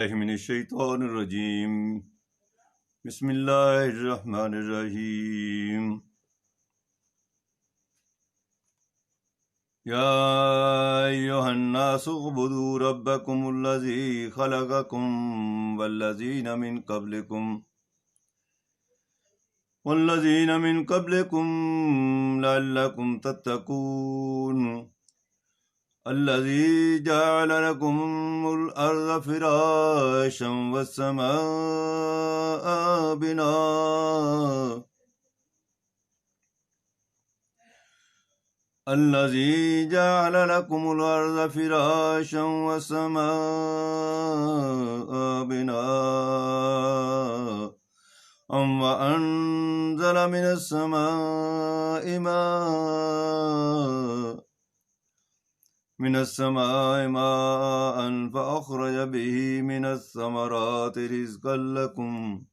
من الشیطان الرجیم بسم اللہ الرحمن الرحیم یا ایہا الناس اعبدوا ربکم الذی خلقکم والذین من قبلکم لعلکم تتقون الذي جعل لكم الأرض فراشا والسماء بناء الذي جعل لكم الأرض فراشا والسماء بناء وأنزل من السماء ماء فأخرج به من الثمرات رزقا لكم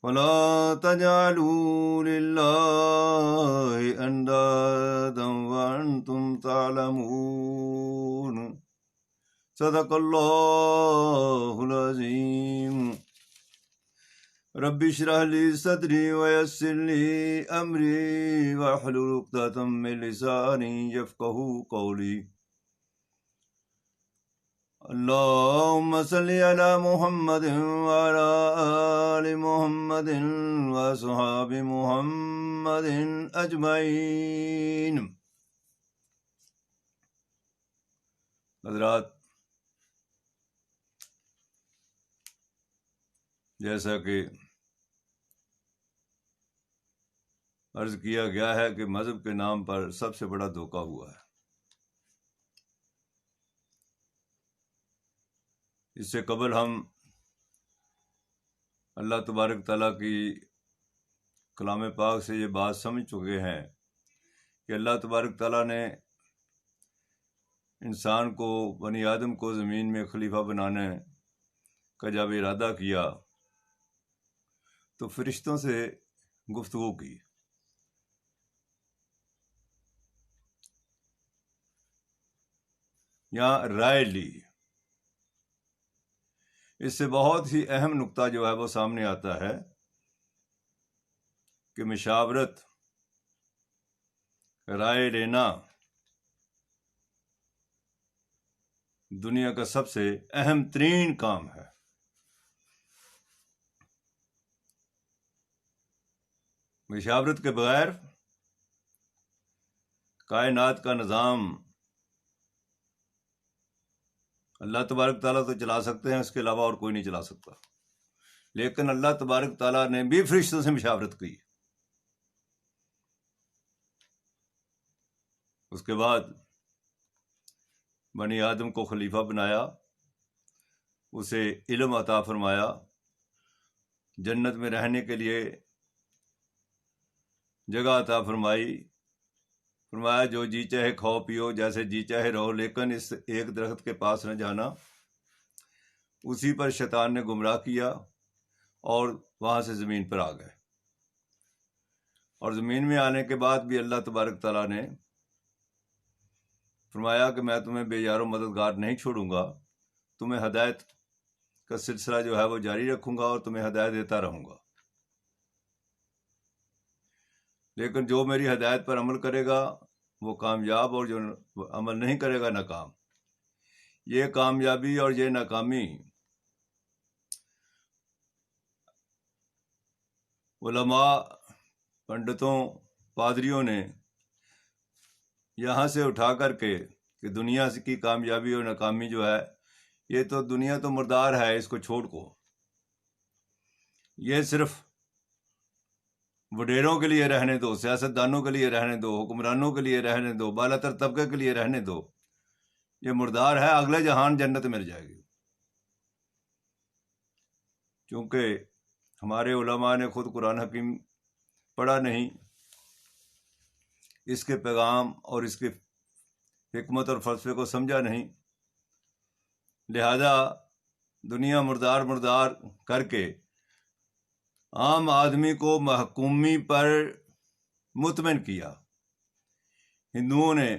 فلا تجعلوا لله أندادا وأنتم تعلمون صدق الله العظيم رب اشرح لي صدري ويسر لي امري واحلل عقدة من لساني يفقهوا قولي اللهم صل على محمد وعلى آل محمد وأصحاب محمد اجمعین۔ حضرات، جیسا کہ عرض کیا گیا ہے کہ مذہب کے نام پر سب سے بڑا دھوکہ ہوا ہے۔ اس سے قبل ہم اللہ تبارک تعالیٰ کی کلام پاک سے یہ بات سمجھ چکے ہیں کہ اللہ تبارک تعالیٰ نے انسان کو، بنی آدم کو زمین میں خلیفہ بنانے کا جب ارادہ کیا تو فرشتوں سے گفتگو کی۔ یہاں رائے لی۔ اس سے بہت ہی اہم نقطہ جو ہے وہ سامنے آتا ہے کہ مشاورت، رائے لینا دنیا کا سب سے اہم ترین کام ہے۔ مشاورت کے بغیر کائنات کا نظام اللہ تبارک تعالیٰ تو چلا سکتے ہیں، اس کے علاوہ اور کوئی نہیں چلا سکتا، لیکن اللہ تبارک تعالیٰ نے بھی فرشتوں سے مشاورت کی۔ اس کے بعد بنی آدم کو خلیفہ بنایا، اسے علم عطا فرمایا، جنت میں رہنے کے لیے جگہ عطا فرمایا جو جی چاہے کھاؤ پیو، جیسے جی چاہے رہو، لیکن اس ایک درخت کے پاس نہ جانا۔ اسی پر شیطان نے گمراہ کیا اور وہاں سے زمین پر آ گئے، اور زمین میں آنے کے بعد بھی اللہ تبارک تعالیٰ نے فرمایا کہ میں تمہیں بے یار و مددگار نہیں چھوڑوں گا، تمہیں ہدایت کا سلسلہ جو ہے وہ جاری رکھوں گا اور تمہیں ہدایت دیتا رہوں گا، لیکن جو میری ہدایت پر عمل کرے گا وہ کامیاب، اور جو عمل نہیں کرے گا ناکام۔ یہ کامیابی اور یہ ناکامی علماء، پنڈتوں، پادریوں نے یہاں سے اٹھا کر کے کہ دنیا کی کامیابی اور ناکامی جو ہے، یہ تو دنیا تو مردار ہے، اس کو چھوڑ کو، یہ صرف وڈیروں کے لیے رہنے دو، سیاستدانوں کے لیے رہنے دو، حکمرانوں کے لیے رہنے دو، بالا تر طبقے کے لیے رہنے دو، یہ مردار ہے، اگلے جہان جنت مل جائے گی۔ چونکہ ہمارے علماء نے خود قرآن حکیم پڑھا نہیں، اس کے پیغام اور اس کی حکمت اور فلسفے کو سمجھا نہیں، لہذا دنیا مردار کر کے عام آدمی کو محکومی پر مطمئن کیا۔ ہندوؤں نے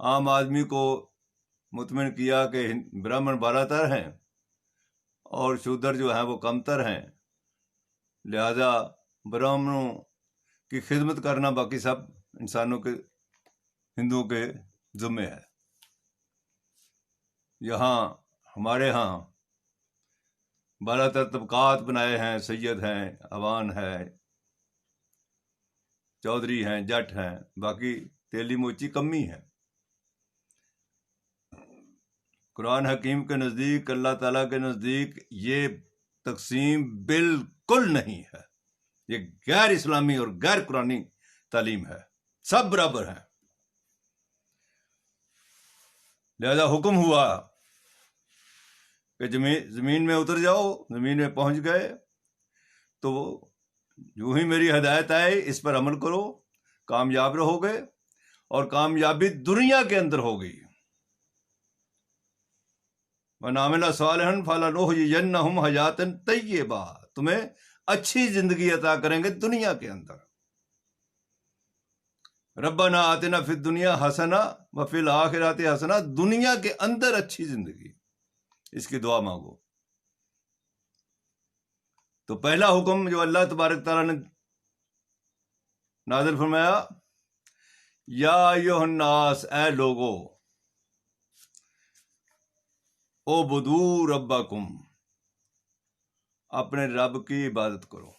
عام آدمی کو مطمئن کیا کہ برہمن بالاتر ہیں اور شودر جو ہیں وہ کمتر ہیں، لہذا برہمنوں کی خدمت کرنا باقی سب انسانوں کے، ہندوؤں کے ذمے ہے۔ یہاں ہمارے ہاں بالاتر طبقات بنائے ہیں، سید ہیں، عوان ہے، چودھری ہیں، جٹ ہیں، باقی تیلی موچی کمی ہے۔ قرآن حکیم کے نزدیک، اللہ تعالیٰ کے نزدیک یہ تقسیم بالکل نہیں ہے، یہ غیر اسلامی اور غیر قرآنی تعلیم ہے، سب برابر ہیں۔ لہذا حکم ہوا کہ زمین میں اتر جاؤ، زمین میں پہنچ گئے تو جو ہی میری ہدایت آئے اس پر عمل کرو، کامیاب رہو گے، اور کامیابی دنیا کے اندر ہوگی۔ مَنْ عَمِلَ صَالِحًا فَلَنُحْيِيَنَّهُ حَيَاةً طَيِّبَةً، تمہیں اچھی زندگی عطا کریں گے دنیا کے اندر۔ ربنا آتنا فی الدنیا حسنہ وفی الآخرۃ حسنہ، دنیا کے اندر اچھی زندگی، اس کی دعا مانگو۔ تو پہلا حکم جو اللہ تبارک تعالیٰ نے نازل فرمایا، یا ایھا الناس، اے لوگو، اعبدوا ربکم، اپنے رب کی عبادت کرو۔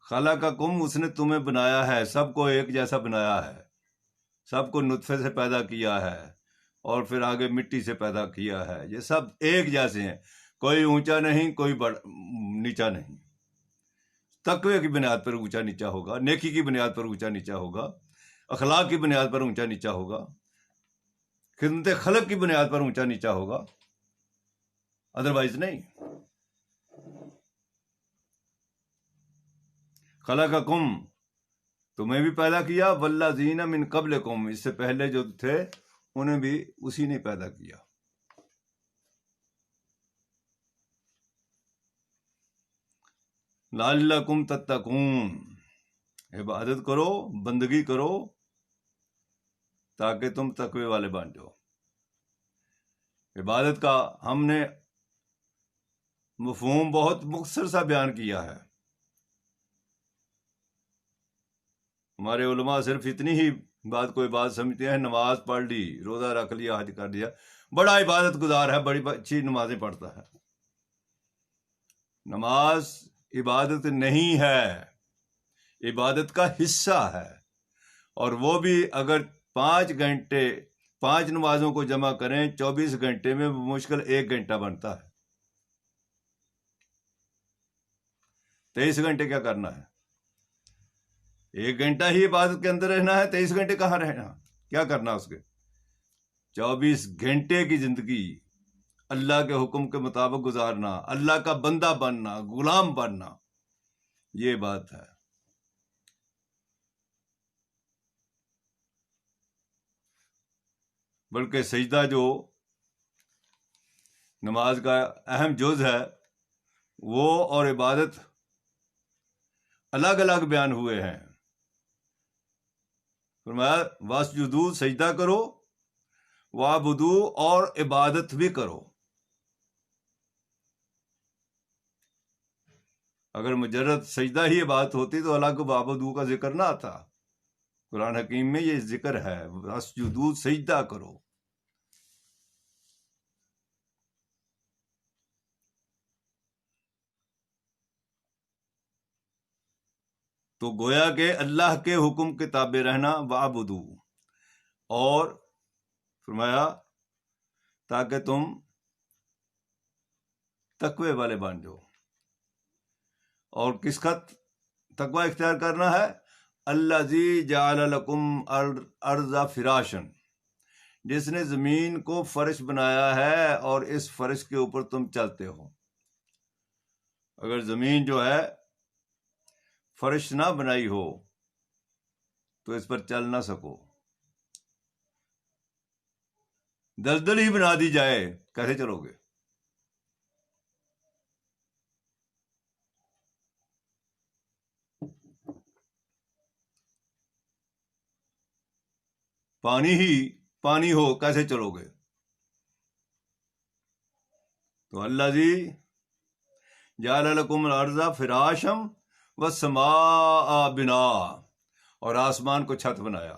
خلقکم، اس نے تمہیں بنایا ہے، سب کو ایک جیسا بنایا ہے، سب کو نطفے سے پیدا کیا ہے اور پھر آگے مٹی سے پیدا کیا ہے، یہ سب ایک جیسے ہیں، کوئی اونچا نہیں، کوئی نیچا نہیں۔ تقوی کی بنیاد پر اونچا نیچا ہوگا، نیکی کی بنیاد پر اونچا نیچا ہوگا، اخلاق کی بنیاد پر اونچا نیچا ہوگا، خدمت خلق کی بنیاد پر اونچا نیچا ہوگا، ادروائز نہیں۔ خلقکم، تمہیں بھی پیدا کیا، والذین من قبلکم، اس سے پہلے جو تھے انہیں بھی اسی نے پیدا کیا۔ لعلکم تتقون، عبادت کرو، بندگی کرو تاکہ تم تقوی والے بن جاؤ۔ عبادت کا ہم نے مفہوم بہت مختصر سا بیان کیا ہے، ہمارے علماء صرف اتنی ہی بات کوئی بات سمجھتے ہیں، نماز پڑھ لی، روزہ رکھ لیا، حج کر لیا، بڑا عبادت گزار ہے، بڑی اچھی نمازیں پڑھتا ہے۔ نماز عبادت نہیں ہے، عبادت کا حصہ ہے، اور وہ بھی اگر 5 نمازوں کو جمع کریں 24 گھنٹے میں مشکل 1 گھنٹہ بنتا ہے۔ 23 گھنٹے کیا کرنا ہے؟ 1 گھنٹہ ہی عبادت کے اندر رہنا ہے، 23 گھنٹے کہاں رہنا؟ کیا کرنا اس کے؟ 24 گھنٹے کی زندگی اللہ کے حکم کے مطابق گزارنا، اللہ کا بندہ بننا، غلام بننا، یہ بات ہے۔ بلکہ سجدہ جو نماز کا اہم جز ہے، وہ اور عبادت الگ الگ بیان ہوئے ہیں۔ فرمایا واسجدوا، سجدہ کرو، وعبدوا، اور عبادت بھی کرو۔ اگر مجرد سجدہ ہی عبادت ہوتی تو اللہ کو وعبدوا کا ذکر نہ آتا۔ قرآن حکیم میں یہ ذکر ہے، واسجدوا، سجدہ کرو۔ تو گویا کہ اللہ کے حکم کے تابع رہنا، وعبدوا، اور فرمایا تاکہ تم تقوی والے بن جاؤ۔ اور کس کا تقوی اختیار کرنا ہے؟ الذی جعل لکم الارض فراشا، جس نے زمین کو فرش بنایا ہے اور اس فرش کے اوپر تم چلتے ہو۔ اگر زمین جو ہے فرش نہ بنائی ہو تو اس پر چل نہ سکو، دلدل ہی بنا دی جائے، کیسے چلو گے؟ پانی ہی پانی ہو کیسے چلو گے؟ تو اللہ جی جعل لکم الارض فراشم والسماء بناء، اور آسمان کو چھت بنایا.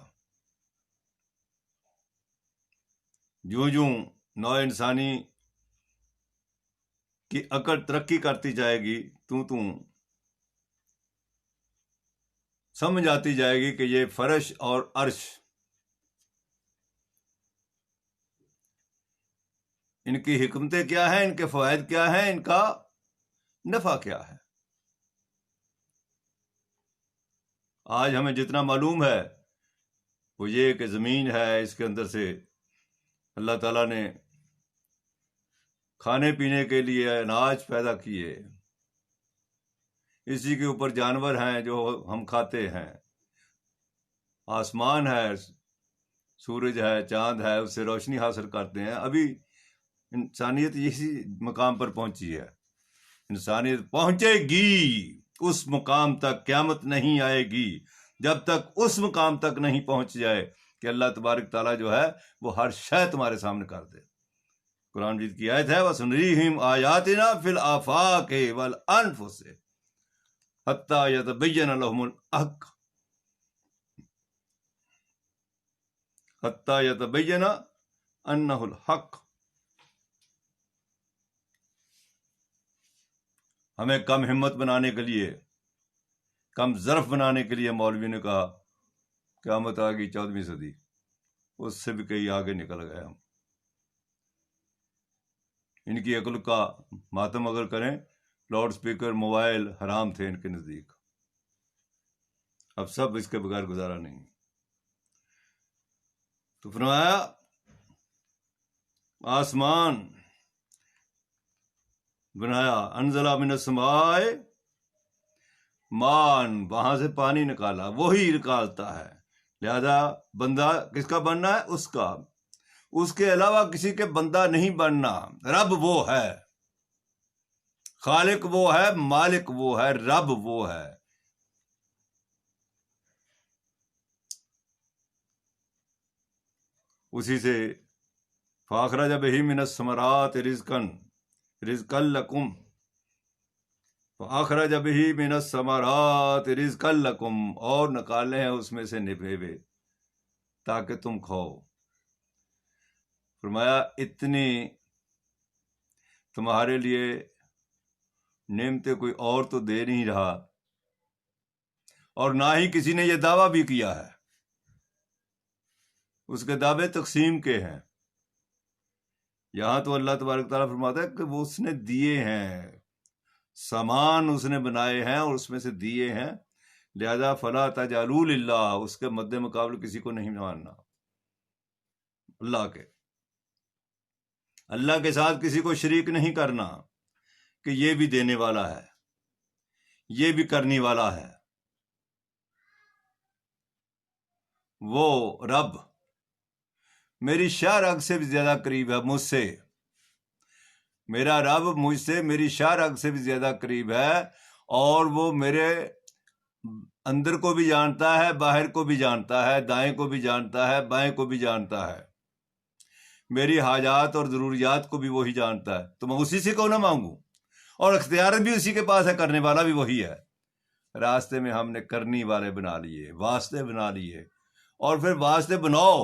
جوں جوں نو انسانی کی عقل ترقی کرتی جائے گی توں سمجھ آتی جائے گی کہ یہ فرش اور عرش ان کی حکمتیں کیا ہیں، ان کے فوائد کیا ہیں، ان کا نفع کیا ہے. آج ہمیں جتنا معلوم ہے وہ یہ کہ زمین ہے، اس کے اندر سے اللہ تعالیٰ نے کھانے پینے کے لیے اناج پیدا کیے، اسی کے اوپر جانور ہیں جو ہم کھاتے ہیں، آسمان ہے، سورج ہے، چاند ہے، اس سے روشنی حاصل کرتے ہیں. ابھی انسانیت اسی مقام پر پہنچی ہے. انسانیت پہنچے گی اس مقام تک، قیامت نہیں آئے گی جب تک اس مقام تک نہیں پہنچ جائے کہ اللہ تبارک تعالیٰ جو ہے وہ ہر شے تمہارے سامنے کر دے. قرآن مجید کی آیت ہے وَسَنُرِيهِمْ آيَاتِنَا فِي الْآفَاقِ وَالْأَنفُسِ حَتَّى يَتَبَيَّنَ لَهُمُ الْحَقُّ حَتَّى يَتَبَيَّنَ أَنَّهُ الْحَقُّ. ہمیں کم ہمت بنانے کے لیے، کم ظرف بنانے کے لیے مولوی نے کہا قیامت آ گئی 14ویں صدی، اس سے بھی کئی آگے نکل گئے ہم. ان کی عقل کا ماتم اگر کریں، لاؤڈ سپیکر موبائل حرام تھے ان کے نزدیک، اب سب اس کے بغیر گزارا نہیں. تو فرمایا آسمان بنایا، انزل من السماء مان، وہاں سے پانی نکالا، وہی نکالتا ہے. لہذا بندہ کس کا بننا ہے؟ اس کا. اس کے علاوہ کسی کے بندہ نہیں بننا. رب وہ ہے، خالق وہ ہے، مالک وہ ہے، رب وہ ہے. اسی سے فاخرج بہ من الثمرات رزقا لکم، فاخرج بہ من الثمرات رزقا لکم، اور نکالے ہیں اس میں سے نبھے تاکہ تم کھاؤ. فرمایا اتنی تمہارے لیے نعمتیں کوئی اور تو دے نہیں رہا، اور نہ ہی کسی نے یہ دعویٰ بھی کیا ہے. اس کے دعوے تقسیم کے ہیں. یہاں تو اللہ تبارک تعالیٰ فرماتا ہے کہ وہ اس نے دیے ہیں، سامان اس نے بنائے ہیں اور اس میں سے دیے ہیں. لہذا فلا تجعلوا للہ، اس کے مد مقابل کسی کو نہیں ماننا. اللہ کے ساتھ کسی کو شریک نہیں کرنا کہ یہ بھی دینے والا ہے، یہ بھی کرنے والا ہے. وہ رب میری شاہ رگ سے بھی زیادہ قریب ہے مجھ سے. میرا رب مجھ سے میری شاہ رگ سے بھی زیادہ قریب ہے، اور وہ میرے اندر کو بھی جانتا ہے، باہر کو بھی جانتا ہے، دائیں کو بھی جانتا ہے، بائیں کو بھی جانتا ہے. میری حاجات اور ضروریات کو بھی وہی جانتا ہے. تو میں اسی سے کیوں نہ مانگوں؟ اور اختیار بھی اسی کے پاس ہے، کرنے والا بھی وہی ہے. راستے میں ہم نے کرنی والے بنا لیے، واسطے بنا لیے. اور پھر واسطے بناؤ،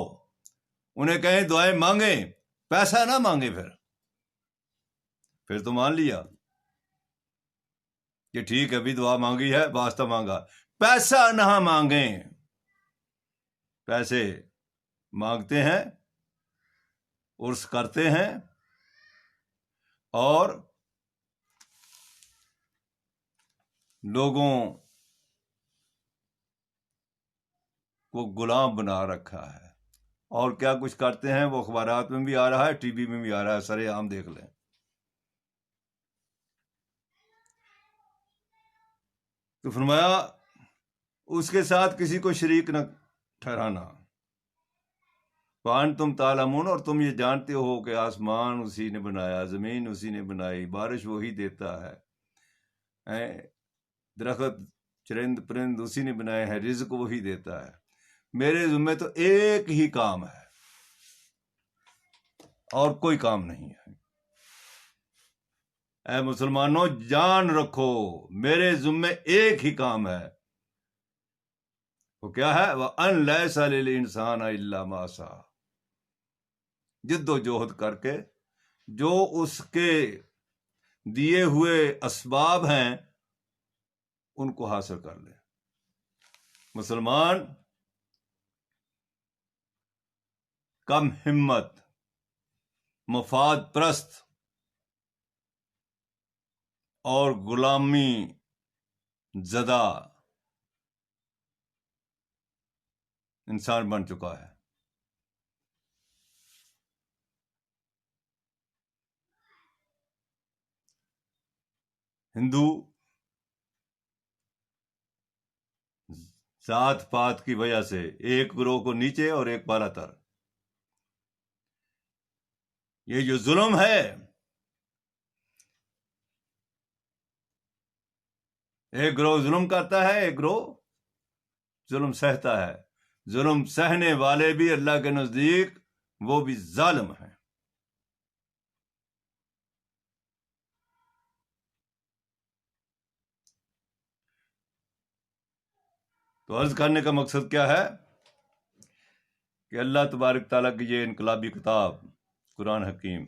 انہیں کہیں دعائیں مانگیں، پیسہ نہ مانگے. پھر تو مان لیا کہ ٹھیک ہے، ابھی دعا مانگی ہے، واسطہ مانگا. پیسہ نہ مانگیں. پیسے مانگتے ہیں، عرس کرتے ہیں، اور لوگوں کو غلام بنا رکھا ہے. اور کیا کچھ کرتے ہیں وہ اخبارات میں بھی آ رہا ہے، ٹی وی میں بھی آ رہا ہے، سرے عام دیکھ لیں. تو فرمایا اس کے ساتھ کسی کو شریک نہ ٹھہرانا. وَأَنْتُمْ تَعْلَمُونَ، اور تم یہ جانتے ہو کہ آسمان اسی نے بنایا، زمین اسی نے بنائی، بارش وہی دیتا ہے، درخت چرند پرند اسی نے بنائے ہیں، رزق وہی دیتا ہے. میرے ذمے تو ایک ہی کام ہے اور کوئی کام نہیں ہے۔ اے مسلمانوں جان رکھو، میرے ذمے ایک ہی کام ہے، وہ کیا ہے؟ وَأَن لَيْسَ لِلْإِنسَانَ إِلَّا مَا سَعَى، جد و جہد کر کے جو اس کے دیے ہوئے اسباب ہیں ان کو حاصل کر لے۔ مسلمان کم ہمت، مفاد پرست اور غلامی زدہ انسان بن چکا ہے۔ ہندو ذات پات کی وجہ سے ایک گروہ کو نیچے اور ایک بالا تر، یہ جو ظلم ہے، ایک گروہ ظلم کرتا ہے، ایک گروہ ظلم سہتا ہے۔ ظلم سہنے والے بھی اللہ کے نزدیک وہ بھی ظالم ہیں۔ تو عرض کرنے کا مقصد کیا ہے کہ اللہ تبارک تعالیٰ کی یہ انقلابی کتاب قرآن حکیم،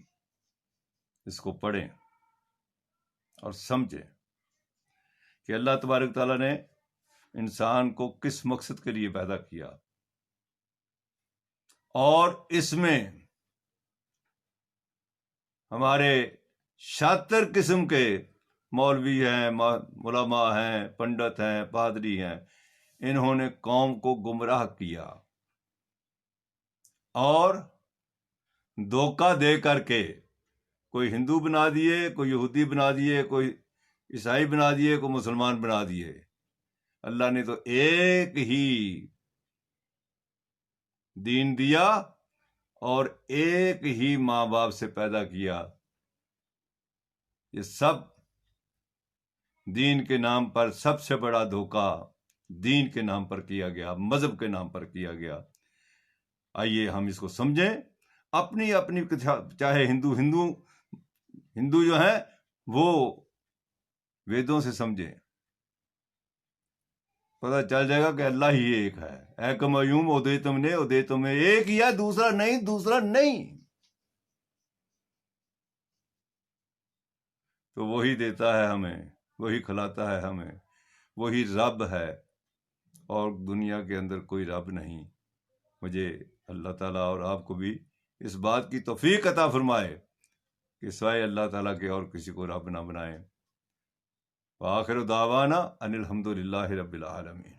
اس کو پڑھیں اور سمجھیں کہ اللہ تبارک تعالیٰ نے انسان کو کس مقصد کے لیے پیدا کیا، اور اس میں ہمارے شاطر قسم کے مولوی ہیں، علماء ہیں، پنڈت ہیں، پادری ہیں، انہوں نے قوم کو گمراہ کیا اور دھوکہ دے کر کے کوئی ہندو بنا دیے، کوئی یہودی بنا دیے، کوئی عیسائی بنا دیے، کوئی مسلمان بنا دیے۔ اللہ نے تو ایک ہی دین دیا اور ایک ہی ماں باپ سے پیدا کیا۔ یہ سب دین کے نام پر سب سے بڑا دھوکہ دین کے نام پر کیا گیا، مذہب کے نام پر کیا گیا۔ آئیے ہم اس کو سمجھیں، اپنی اپنی، چاہے ہندو جو ہیں وہ ویدوں سے سمجھیں، پتہ چل جائے گا کہ اللہ ہی ایک ہے۔ ایکم ایوم ادیتم نے ادیتم میں ایک ہی ہے، دوسرا نہیں۔ تو وہی دیتا ہے ہمیں، وہی کھلاتا ہے ہمیں، وہی رب ہے، اور دنیا کے اندر کوئی رب نہیں۔ مجھے اللہ تعالیٰ اور آپ کو بھی اس بات کی توفیق عطا فرمائے کہ سوائے اللہ تعالیٰ کے اور کسی کو رب نہ بنائیں۔ وآخر دعوانا ان الحمد للہ رب العالمین۔